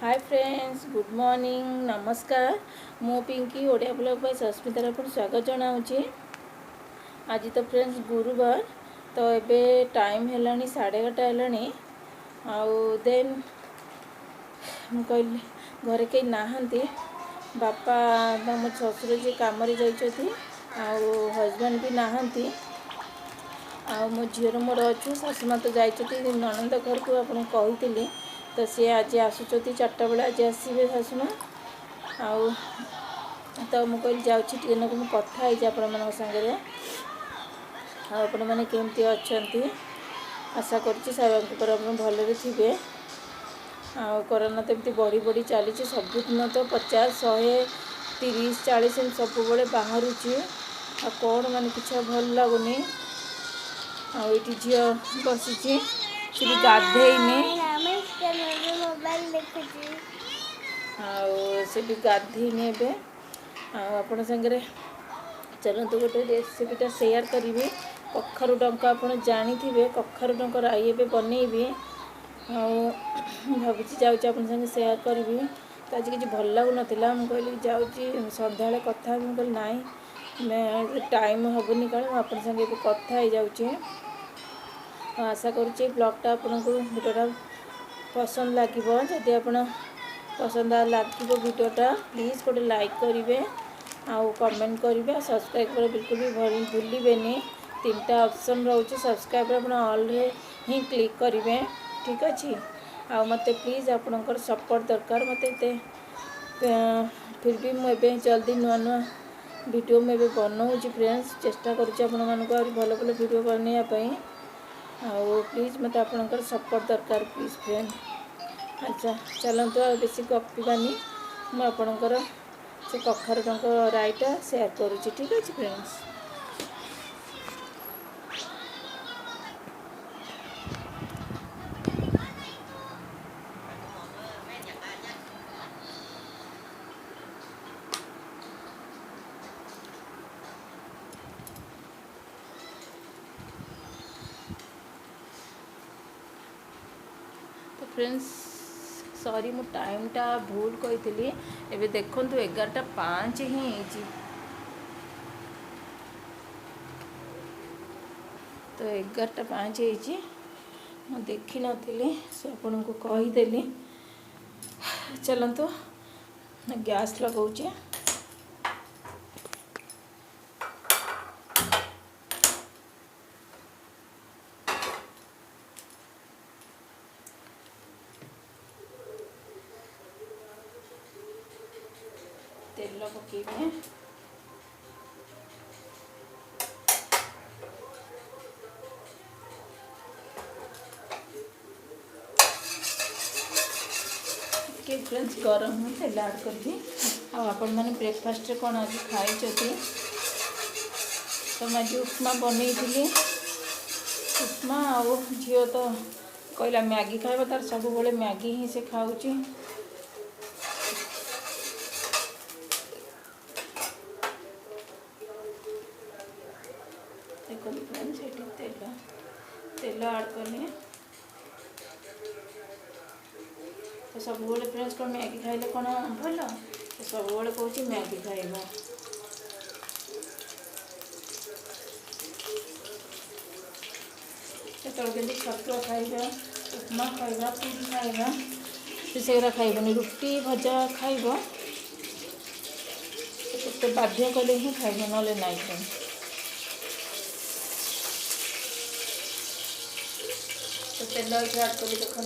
Hi friends good morning नमस्कार मु Pinky Odia blog पर सस्मितार अपन स्वागत जनाऊँगी। आज तो फ्रेंड्स गुरुवार तो एबे टाइम है 11:30 आउ देन मु कहली घरे कहीं नहांती बापा मो ससुर जी कम जाइछथि आउ हजबैंड भी नहांती आउ मो झीर मोर अच्छु शाशुमा तो जाइछथि ननंद घर को आपन कही तो सी आज आसुच्च 4टा बेले आज आसवे शाशुमा आउ तो मुझे जाऊँगी कथा आपण मान सागर आपण मैंने केमती अच्छा आशा कर भलरे थे कोरोना तो एमती बढ़ी बढ़ी चली सबुदिन तो 50 100 30 40 सब बाहर कौन मान कि भल लगुनि आईटी झी बसी गाधेनी से भी गाधेनी ए आपण सागर चलते गोटे रेसिपीटा सेयार करी कखारु डंका आप जानी कखारु डंका राई ए बनईबी भावी जाऊँगी सेयार करी तो आज किसी भल लगुन मुझे जाऊँगी सन्ध्या कथा मुझे ना मैं टाइम हेनी क्या आप संगे कथा हो जाऊँगी आशा करुँचे ब्लॉगटा आपन को भिडियोटा पसंद लगे जदि आप पसंद लगे भिडियोटा प्लीज़ गोटे लाइक करेंगे आउ कमेंट करेंगे सब्सक्राइब कर बिल्कुल भी भूलें 3टा ऑप्शन रोचे सब्सक्राइब आप ऑल ही क्लिक करेंगे ठीक अच्छे आ मत प्लीज़ आपणकर सपोर्ट दरकार मत फिर भी मुझे जल्दी नुआ नुआ वीडियो मुझे बनाऊँ फ्रेंड्स चेष्टा करुँच भल भल वीडियो बनवाई आउ प्लीज़ मत आपणकर सपोर्ट दरकार प्लीज़ फ्रेंड। अच्छा चलते बेसी गपिबानी मुझे से कखार डंका राईटा सेयार करुँची ठीक अच्छे फ्रेंड्स। तो फ्रेंड्स सॉरी मु टाइमटा भूल कही एबे देखु 11:05 ही तो 11:05 मु देखी नी से आपन को कहीदेली चलतु गैस लगाऊे तेल पकेबे के फ्रेंड्स गरम हो तेल आड करी आपण मैंने ब्रेकफास्ट कौन आज खाई तो मैं उपमा बनई उपमा आउ झील तो कहला मैगी खाइबा तार सब बेले मैगी ही से खाऊँ देखो फ्रेंड्स ये तेल तेल आड कले तो सब फ्रेंड्स कौन मैगी खाइले कौन भल तो सब कहूँ मैगी खाइबा केतल छतुआ खाइबा उपमा खाइबा पूरी खाइबा से खाइबनी रुटी भजा खाइब तो बाध्य कले ही खाइब ना नाई तो तेल ये आड कर देखो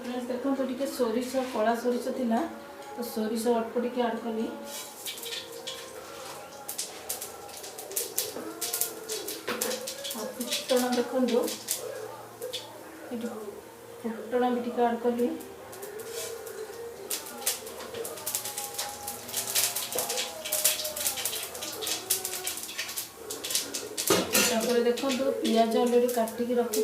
फ्रेंड्स देखो तो टिके सोरिष कला सोरिष थिला तो सोरिष अल्प टिके आड कली फुटण देखो फुटण भी टिके आड कली तापर देखो पियाज ऑलरेडी काटिकी रखी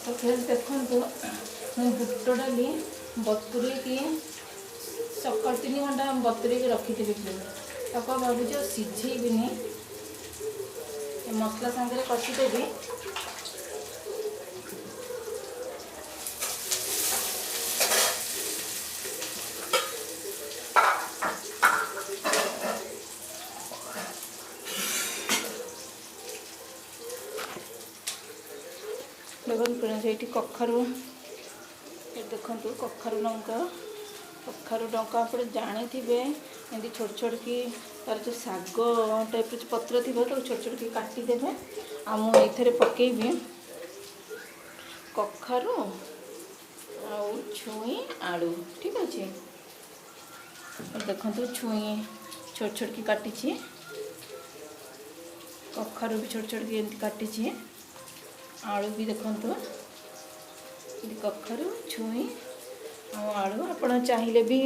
तो फिर देखो मुझे बुट डाली बतुरे कि सका 3 घंटा बतुरे रखी ताको भावुच सिझेबिनी मसला सागर कषिदेवी देखते कखारू देखु कखारू डंका आप जानी थे एमती छोट छोट की तार जो साग टाइप पत्र थी तो छोट छोट की काटिदेवे आ मुझे पकेबी कखारू छुई आलू ठीक अच्छे देखो छुई छोट छोट की काटी कखारू भी छोट छोट की काटी आलू भी देखो कखारू छुई आलू आप चाहिए भी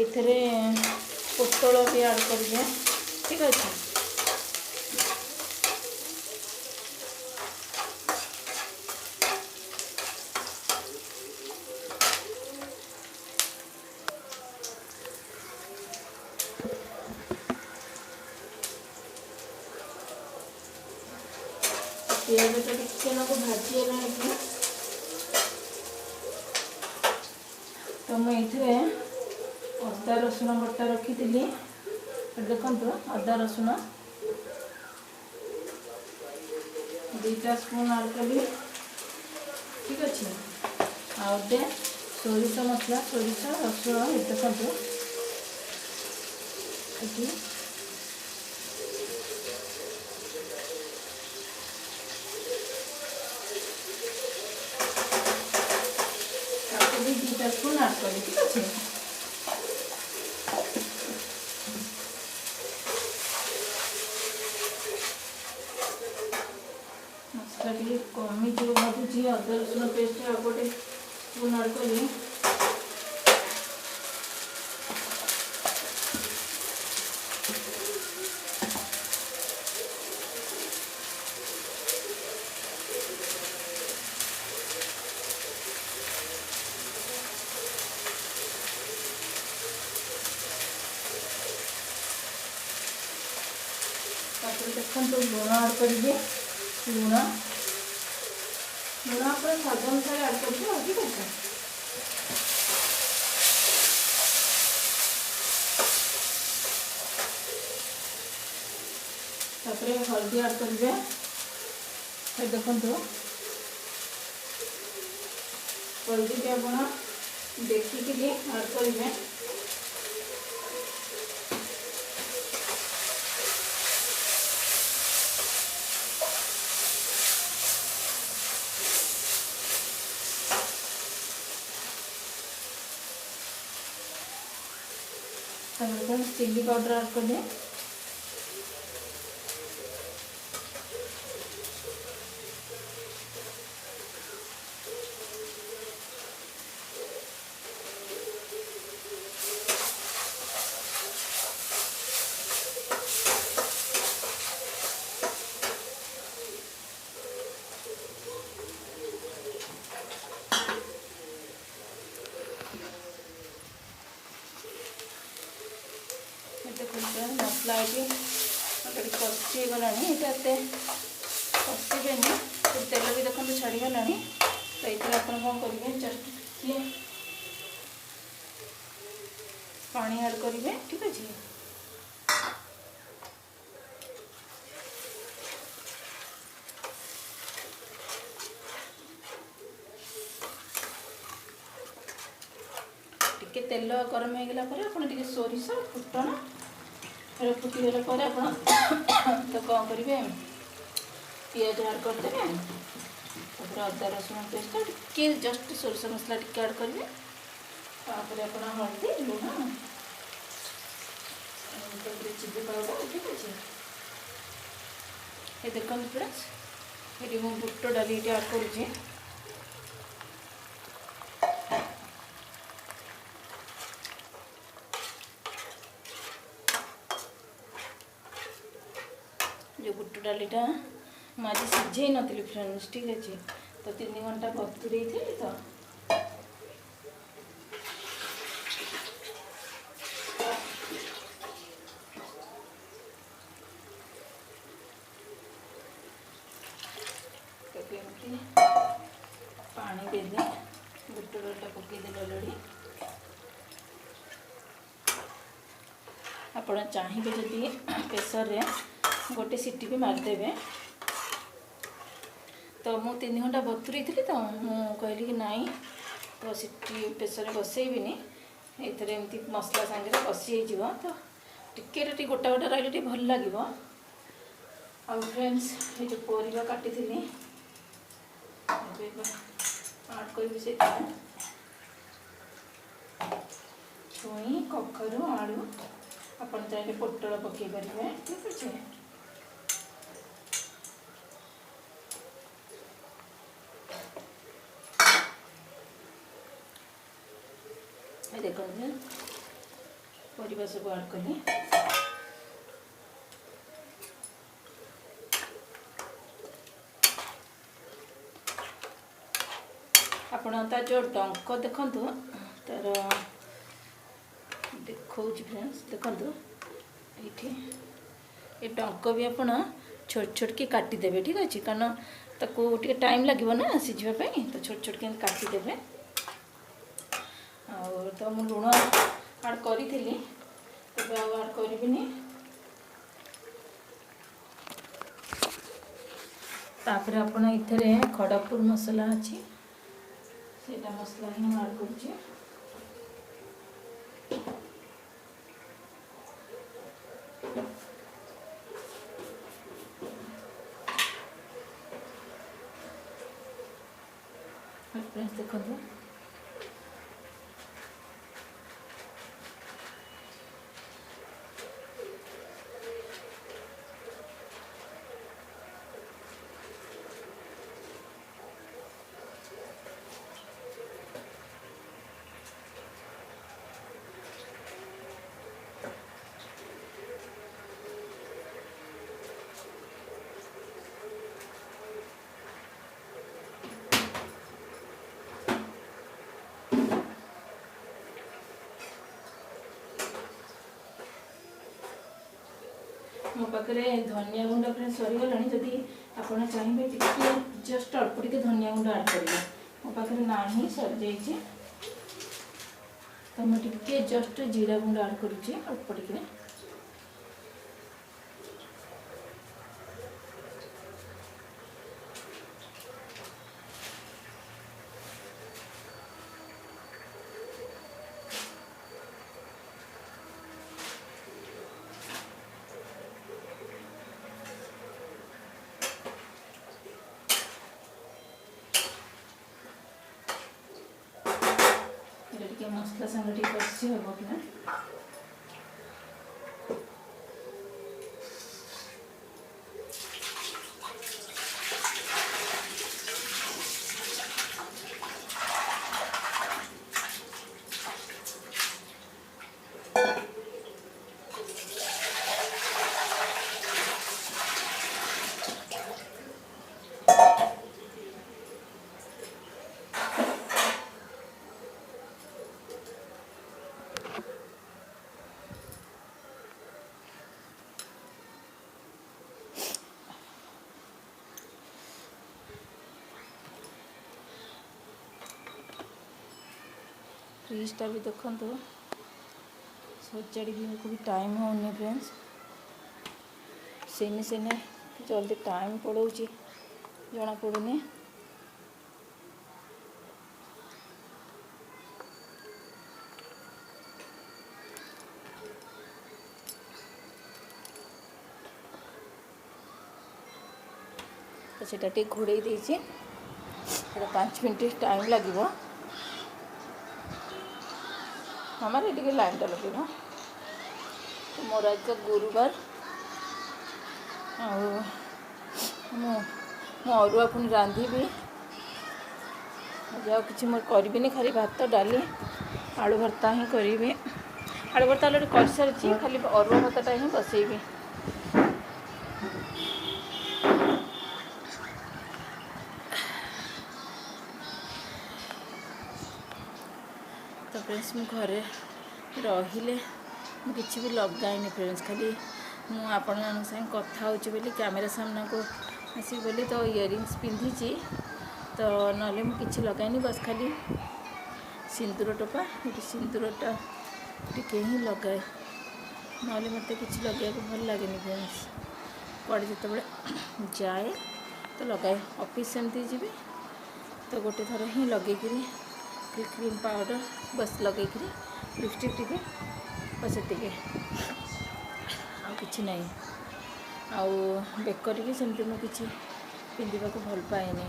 एथरे पोटल भी ऐड करेंगे ठीक अच्छे पियाज तो टिके ना भाजी तो मुझे अदा रसुण बटा रखी देखो अदा रसुण 2 स्पून ऐड कली ठीक अच्छे आदे सोरिष मसला सोरिष रसुण देखो ये भी 2 स्पून ऐड करी ठीक अच्छे मसला टे कमी जो भाजी अदा रसुण पेस्ट आ गोटे स्पून ऐड करी देखो लुण ऐड करेंगे लुण लुण आप स्वाद अनुसार ऐड करेंगे ठीक है तापर हल्दी ऐड करेंगे फिर देखो हल्दी भी आप देखिकी ऐड करेंगे चिल्ली पाउडर ऐड कर दें मसला ये कषी गला ये कषे तेल भी देखो छाड़गला तो ये आप कौन करेंगे जस्ट टे पानी ऐड करेंगे ठीक अच्छे टिके तेल गरम होगा आप सोरिष फुटण फुटीगला तो कौन करेंगे पियाज ऐड करदे अदा रसुण पेस्ट टे जस्ट सोरिष मसला टिके ऐड करेंगे तापर आप हल्दी लुण चिली पाउडर ठीक अच्छे ये देखो फ्रेंड्स ये बुट डाली ये आड करुचे जो बुट डालीटा मुझे सिझे नी फ्रेंड्स ठीक अच्छे तो 3 घंटा बतुरे थी तो पानी देदे बुट डालटा पकईदे अलरेडी आप चाहिए जदि प्रेसर रे गोटे सीटी भी मारिदेवे तो मु 3 घंटा बतुरी थी तो मुझे कहली कि नाई तो सीटी प्रेसर बसईबिनी ये एमती मसला सांगे बसी हो तो टिके गोटा गोटा रही भल लगे आ फ्रेंड्स ये जो परिवा काटी थी आड कर छुई कखरू आलू आपन चाहिए पोटल पकई पारे ठीक अच्छे देखो परिवा सब आड कली आपण तार जो डंक देखु तार देखो फ्रेंड्स देखु ये डंक भी आप छोट छोट की काटिदेवे ठीक अच्छे कारण ताको टे टाइम लगे ना सिझापी तो छोट छोट के काटिदेवे तो मु लुण आड करी तब आड करी तापर आपण इथरे खड़गपुर मसला अच्छी सेटा मसला ही आड करुचे फ्रेंड्स देखो मो पाखे धनिया गुंड फ्रेंड्स सरीगला जदि आप चाहिए टिके जस्ट अल्प टिके धनिया गुंड आड करेंगे मो पाखे ना ही सरी जाइए तो मुझे टिके जस्ट जीरा गुंड आड करुँचे अल्प टिके मसला संगे टी कषि हम कि फ्रिजटा भी देखो सजाड़ी को भी टाइम होनी फ्रेंड्स सेने सेने जल्दी टाइम पड़ोची जना पड़ूनी तो सेटा घोड़े देती 5 मिनट टाइम लगे हमारे टी लाइनटा लगे मोर आज तो गुरुवार अरुआ पुणी रांधि आज कि मोर करी खाली भात डाली आलू भर्ता ही करी आलू भर्ता अलरेडी कर सारी खाली अरुआ भातटा ही बसैबी। तो फ्रेंड्स मु घरे रहिले किसी भी लगाइनि फ्रेंड्स खाली आपण संगे कथा होची बोली कैमेरा सामना को आसी बोली तो इयरिंग्स पिंधि तो नले मुझे लगाइनि बस खाली सिंदूर टोपा ये सिंदूरटा टिके ही लगाए ना मत कि लगे भल लगे फ्रेंड्स कड़े जो जाए तो लगाए ऑफिस सेमती जी तो गोटे थर ही लगे क्रीम पाउडर बस लगे लिपस्टिक टिके बस ये कि नहीं आउ बेकर की सेमती मुझे पिंधा को भल पाएनि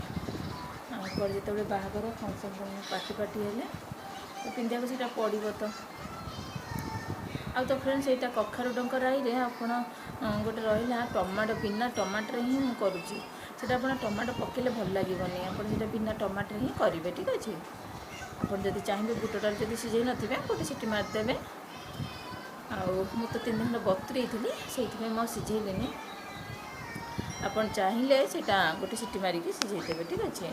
कड़े जो बाहागर फंक्शन पार्टी हेले तो पिंधा को सीटा पड़ो तो तो फ्रेंड्स यहाँ कखारु डंक राई आप गोटे रहा टमाटो बिना टमाटर ही करुँची से आप टमाटो पकेले भल लगे आप बिना टमाटर ही करेंगे ठीक अच्छे आपड़ जब चाहिए बुट डाल जब सीझे ना गोटे सीटी मारिदेवे मु तो 3 दिन बतुरे थी से सीझेनि आप चाहिए से गोटे सीटी मारिकी सीझेदेवे ठीक अच्छे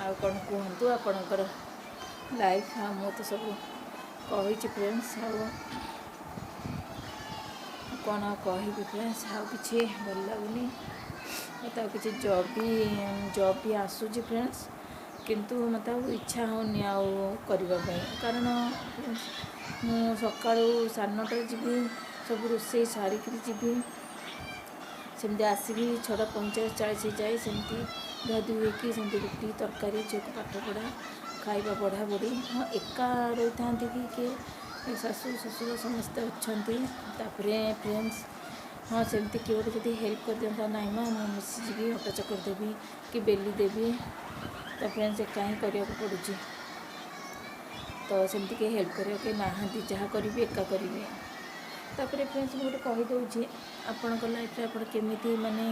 आउ कौन कहतु आपणकर लाइफ हाँ मु तो सब कही फ्रेंड्स कौन कह फ्रेंड्स आउ कि भल लगुनि मत कि जॉब भी आसूँ फ्रेंड्स किंतु मत इच्छा होनी करने कारण मु सका 9:30 जी सब रोसे सारिक जी सेमती आसबि 6:45 जाए सेमती धुआधुई होगी सेमती रुटी तरकारी झील को पाठ पढ़ा खाଇବା पढ़ा पढ़ी हाँ एका रही था कि शाशु शशुर समस्ते अच्छा फ्रेंड्स हाँ सेमती किए गोटे जब हेल्प कर दिंता ना मुझे मिसीजी अटा चकर देवी कि बेली देवी तो फ्रेंड्स एका ही करने को पड़ुची तो सेमती कहीं हेल्प करके नहांती जहाँ करी एका करी तापर फ्रेंड्स मुझे कहीदे आपण लाइफ आप केमी माने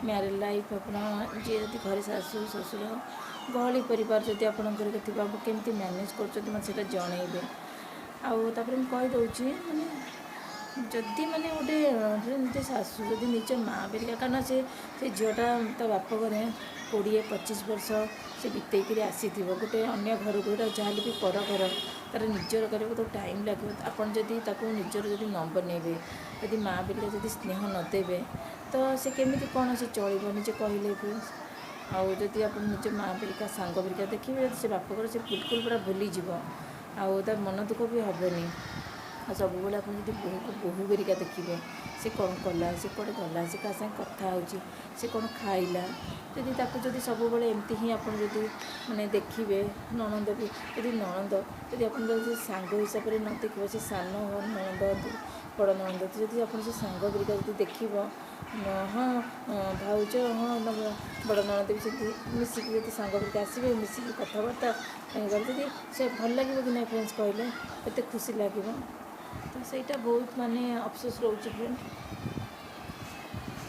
मैरिड लाइफ आप जी घर शाशु शशुर गहली परिवार जदि आपंकर केमती मैनेज कर जनइबे आपर मुझे माने जदि माने गोटे शाशु जदि निज माँ बेरिया कारण से झीटा तो बाप घरे 20-25 वर्ष से बीतेक आसी गोटे अन्य घर को जहाँ भी पर घर तार निजर करने तो टाइम लगे आपड़ जदि निजर जदि न बनइबे जदि माँ बेरिया जदि स्नेह नदेवे तो से केमी कौन से चलो निजे कहले फ्रेंड्स आउ जदि आप निज माँ बेरिका सांग बेरिका देखिए से बाप घर से बिल्कुल पूरा भूलीज आर मन दुख भी हेनी सब बेले आप बोहू को बोहू बेरिका देखिए से कौन कला से कौटे गला से क्या साथ कथा से कौन खाइला जदि सब बेले एमती ही आप मैंने देखिए ननद भी जदि ननद जदि आप सांग हिसाब से न देखिए से सान ननद बड़ ननद जदि आप सांग बेरिका जब देख हाँ भाज हाँ बड़ ननद भी से मिसिक जब सांग बेरिका आसवे मिसिक कथबार्ता जदि से भल लगे कि नहीं फ्रेंड्स कहले एत खुशी लगे तो सहीटा बहुत माने अफसोस रोच फ्रेंड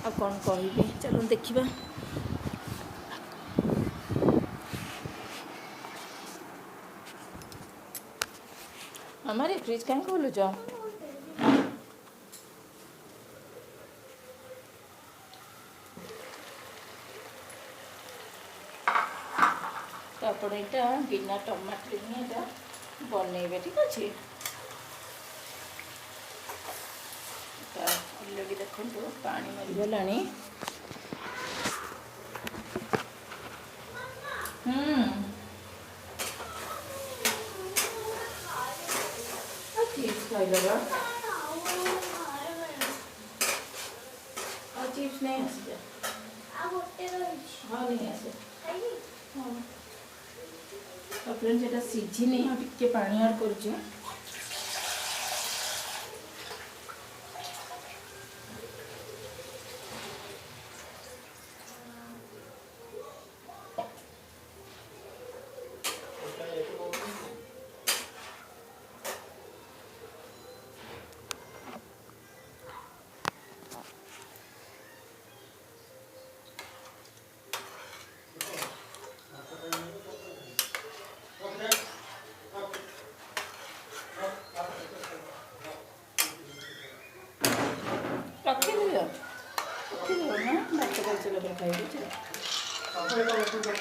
आ कौन कह चलो देखा हमारे फ्रिज कहीं खोलुच तो आप बिना टमाटर ही बनइबे ठीक अच्छे अलरेडी देखो पानी मरीगला चिप्स खाइल चिप्स नहीं आसे हाँ नहीं आसे फ्रेंड्स ये सीझी नहीं टिके पानी ऐड कर देखो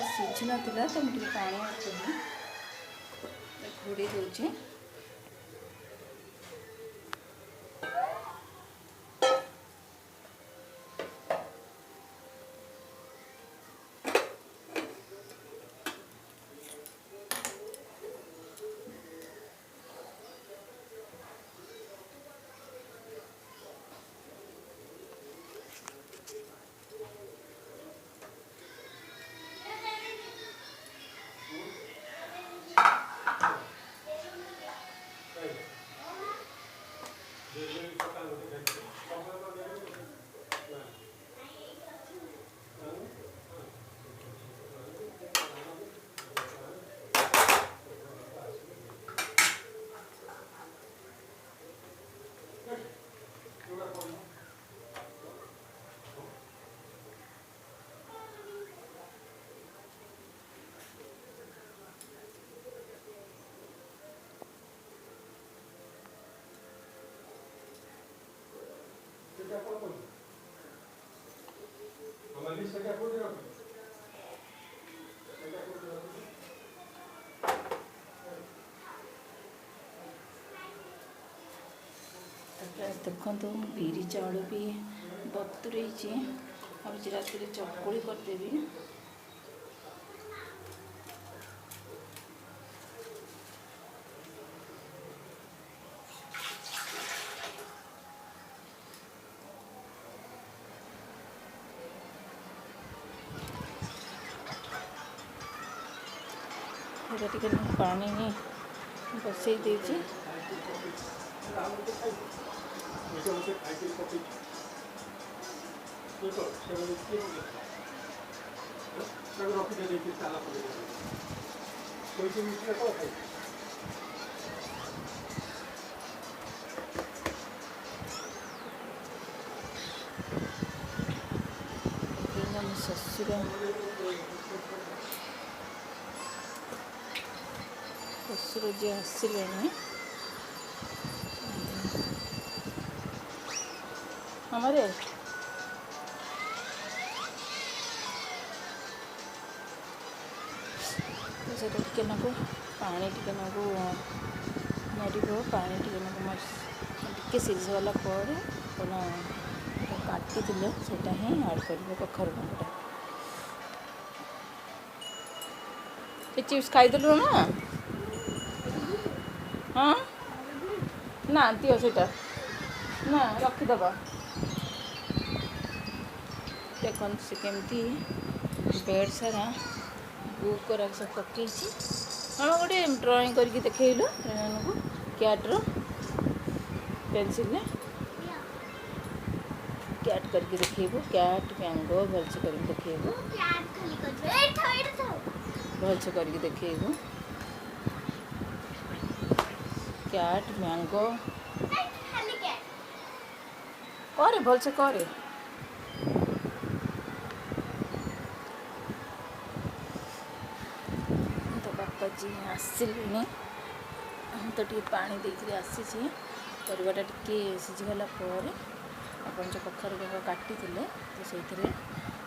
सीझी नाला तो मुझे पानी घोड़े दूचे देखो बिरी चाउल भी बतुरे आज राति चकुली करदेवी टे पानी बसई देती ससुर जी आसिले हमारे टे नाकू पानी टे नाकू मर पानी टे नाकू टे सीझीगला काटी से ही आड कर कखर गुंडा चिप्स खाईदेलु ना हाँ ना दियो से ना रखीदब देख से केमती बेड सारा बुक सब पकई हाँ गोटे ड्राइंग करके देखल को कैट्र पेनसिल कैट करके देखो कैट मैंगो भलसे कर देखो भलसे करके देखो कैट मैंगो करे भलसे करे तो बापा जी आसिले तो टे पानी देकर आसी परिवाटा टे सीझीगला अपन जो कखर काटी तो से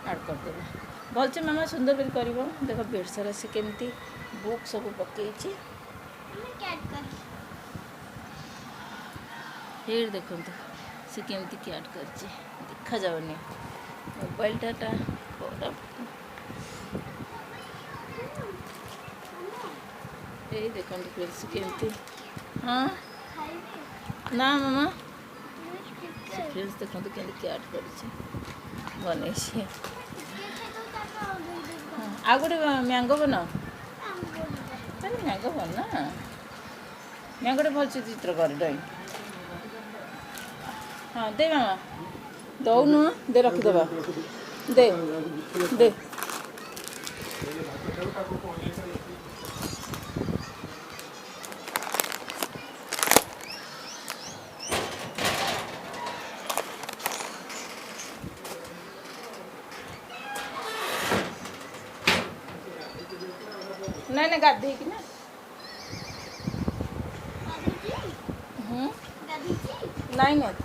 आड करदे भलसे मामा सुंदर कर देख बेड सारा से केमती बुक सब पकई हेर देखो से केमती कैट कर देखा जाऊनी मोबाइल डाटा ये देखो से केमती हाँ ना मामा फ्रेंड्स देखो तो कैट कर बन आ गोटे मैंगो बना मैंगो बना मैंगोटे भलसे चित्र कर ड्रॉइंग हाँ दे मामा दौनु दे रखीदबा दे दे ନାଇଁ ନାଇଁ ଗାଧେଇକି ନା ନାଇଁ ନାଇଁ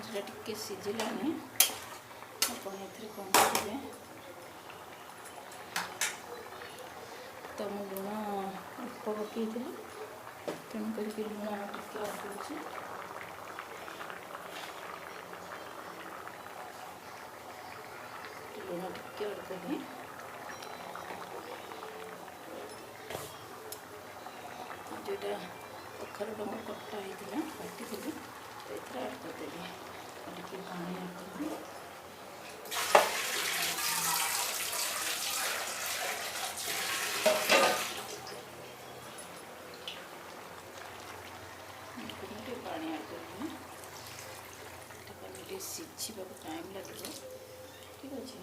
ସେଟା ଟିକେ ସିଝିଲାଣି ଆପଣ ଏଥିରେ କ'ଣ କରିବେ ତ ମୁଁ ଲୁଣ ଅଳ୍ପ ପକାଇଥିଲି ତେଣୁ କରିକି ଲୁଣ ଟିକେ ଅଟୁଛି ଲୁଣ ଟିକେ ଅଟକେନି ଯେଉଁଟା କଖାରୁଟା ମୋର କଟା ହେଇଥିଲା କାଟିଥିଲି ଏଥିରେ ଆଡ଼୍ କରିଦେବି ଟିକେ ପାଣି ଆଡ଼୍ କରିବି ଟିକେ ପାଣି ଆଡ଼୍ କରିବି ତାକୁ ଟିକେ ସିଝିବାକୁ ଟାଇମ୍ ଲାଗିବ ଠିକ୍ ଅଛି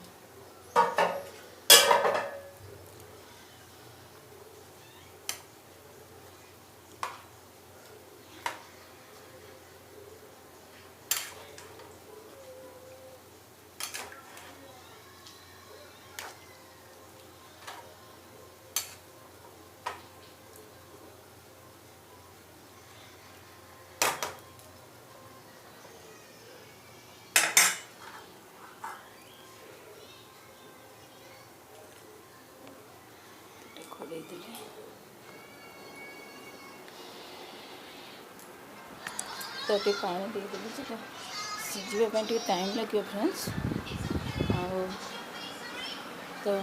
ଘୋଡ଼େଇ ଦେଲି ତ ଟିକେ ପାଣି ଦେଇଦେଲି ସେଟା ସିଝିବା ପାଇଁ ଟିକେ ଟାଇମ୍ ଲାଗିବ ଫ୍ରେଣ୍ଡସ୍ ଆଉ ତ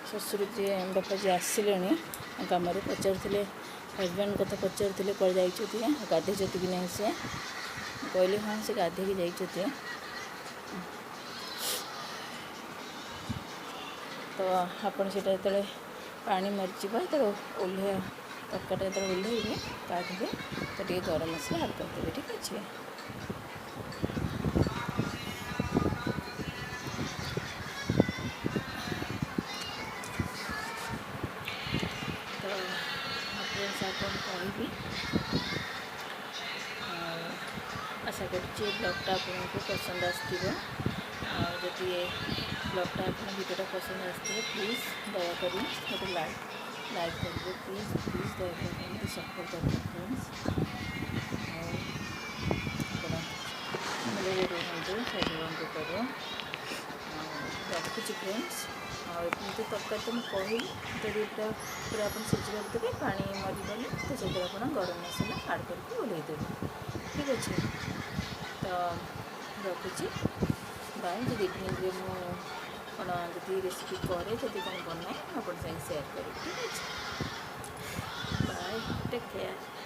ଶ୍ୱଶୁର ଯିଏ ବାପା ଯିଏ ଆସିଲେଣି କାମରେ ପଚାରୁଥିଲେ ହଜବେଣ୍ଡ କଥା ପଚାରୁଥିଲେ କୁଆଡ଼େ ଯାଇଛନ୍ତି ଗାଧେଇଛନ୍ତି କି ନାହିଁ ସେ କହିଲେ ହଁ ସେ ଗାଧେଇକି ଯାଇଛନ୍ତି ତ ଆପଣ ସେଇଟା ଯେତେବେଳେ ପାଣି ମରିଯିବ ଯେତେବେଳେ ଓହ୍ଲେଇବା ତରକାରୀଟା ଯେତେବେଳେ ଓହ୍ଲେଇବେ କାଢ଼ିବେ ତ ଟିକେ ଗରମ ମସଲା ଆଡ଼୍ କରିଦେବେ ଠିକ୍ ଅଛି ତ ଆପଣ କହିବି ଆଶା କରୁଛି ବ୍ଲଗ୍ଟା ଆପଣଙ୍କୁ ପସନ୍ଦ ଆସିଥିବ ଆଉ ଯଦି ଏ ବ୍ଲଗ୍ଟା ଆପଣ ଭିଡ଼ିଓଟା ପସନ୍ଦ ଆସିଥିବ ପ୍ଲିଜ୍ ଦୟାକରି ଗୋଟେ ଲାଇକ୍ କରିବେ ପ୍ଲିଜ୍ ଦୟାକରି ଏମିତି ସପୋର୍ଟ କରିବେ ଫ୍ରେଣ୍ଡସ୍ ଆଉ ଆପଣ ଭଲରେ ରୁହନ୍ତୁ ସବୁଙ୍କୁ କରୁ ରଖୁଛି ଫ୍ରେଣ୍ଡସ୍ ଆଉ ଏମିତି ତରକାରୀ ତ ମୁଁ କହିଲି ଯଦି ପୁରା ଆପଣ ସିଝିବାକୁ ଦେବେ ପାଣି ମରିଗଲେ ତ ସେଥିରେ ଆପଣ ଗରମ ମସଲା ଆଡ଼୍ କରିକି ଓହ୍ଲେଇ ଦେବେ ଠିକ୍ ଅଛି ତ ରଖୁଛି ବାଏ ଯଦି ଇଭିନିଂରେ ମୁଁ କ'ଣ ଯଦି ରେସିପି କରେ ଯଦି କ'ଣ ବନାଏ ମୁଁ ଆପଣ ସାଙ୍ଗେ ସେୟାର କରିବି ଠିକ୍ ଅଛି ବାଏ ଟେକ୍ କେୟାର